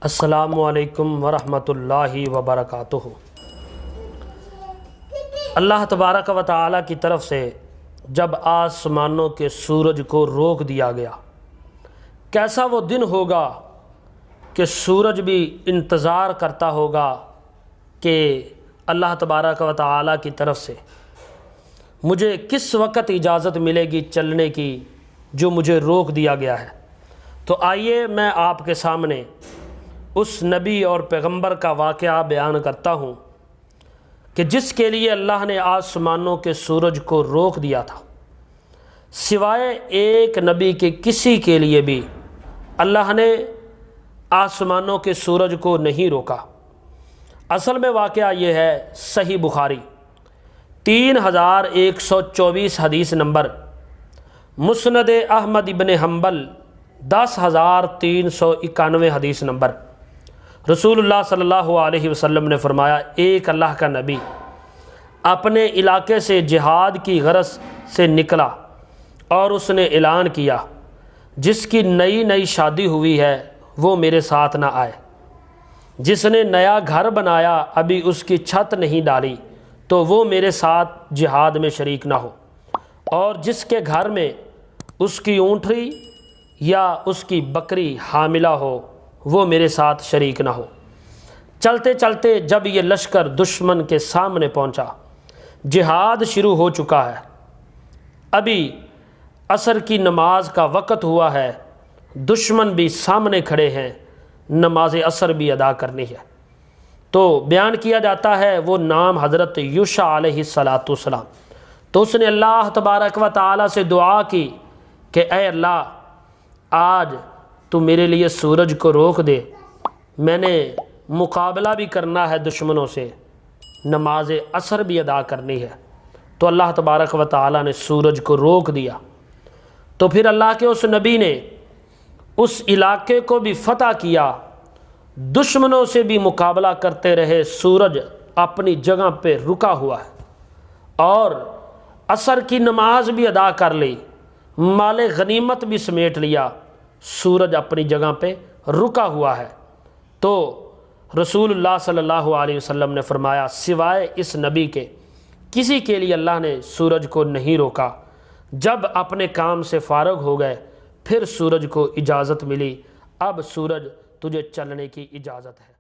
السلام علیکم ورحمۃ اللہ وبرکاتہ۔ اللہ تبارک و تعالیٰ کی طرف سے جب آسمانوں کے سورج کو روک دیا گیا، کیسا وہ دن ہوگا کہ سورج بھی انتظار کرتا ہوگا کہ اللہ تبارک و تعالیٰ کی طرف سے مجھے کس وقت اجازت ملے گی چلنے کی جو مجھے روک دیا گیا ہے۔ تو آئیے میں آپ کے سامنے اس نبی اور پیغمبر کا واقعہ بیان کرتا ہوں کہ جس کے لیے اللہ نے آسمانوں کے سورج کو روک دیا تھا۔ سوائے ایک نبی کے کسی کے لیے بھی اللہ نے آسمانوں کے سورج کو نہیں روکا۔ اصل میں واقعہ یہ ہے، صحیح بخاری 3124 حدیث نمبر، مسند احمد ابن حنبل 10391 حدیث نمبر، رسول اللہ صلی اللہ علیہ وسلم نے فرمایا، ایک اللہ کا نبی اپنے علاقے سے جہاد کی غرض سے نکلا اور اس نے اعلان کیا، جس کی نئی شادی ہوئی ہے وہ میرے ساتھ نہ آئے، جس نے نیا گھر بنایا ابھی اس کی چھت نہیں ڈالی تو وہ میرے ساتھ جہاد میں شریک نہ ہو، اور جس کے گھر میں اس کی اونٹھی یا اس کی بکری حاملہ ہو وہ میرے ساتھ شریک نہ ہو۔ چلتے چلتے جب یہ لشکر دشمن کے سامنے پہنچا، جہاد شروع ہو چکا ہے، ابھی عصر کی نماز کا وقت ہوا ہے، دشمن بھی سامنے کھڑے ہیں، نماز عصر بھی ادا کرنی ہے، تو بیان کیا جاتا ہے وہ نام حضرت یوشع علیہ السلام۔ تو اس نے اللہ تبارک و تعالیٰ سے دعا کی کہ اے اللہ، آج تو میرے لیے سورج کو روک دے، میں نے مقابلہ بھی کرنا ہے دشمنوں سے، نماز عصر بھی ادا کرنی ہے۔ تو اللہ تبارک و تعالیٰ نے سورج کو روک دیا، تو پھر اللہ کے اس نبی نے اس علاقے کو بھی فتح کیا، دشمنوں سے بھی مقابلہ کرتے رہے، سورج اپنی جگہ پہ رکا ہوا ہے، اور عصر کی نماز بھی ادا کر لی، مال غنیمت بھی سمیٹ لیا، سورج اپنی جگہ پہ رکا ہوا ہے۔ تو رسول اللہ صلی اللہ علیہ وسلم نے فرمایا، سوائے اس نبی کے کسی کے لیے اللہ نے سورج کو نہیں روکا۔ جب اپنے کام سے فارغ ہو گئے پھر سورج کو اجازت ملی، اب سورج تجھے چلنے کی اجازت ہے۔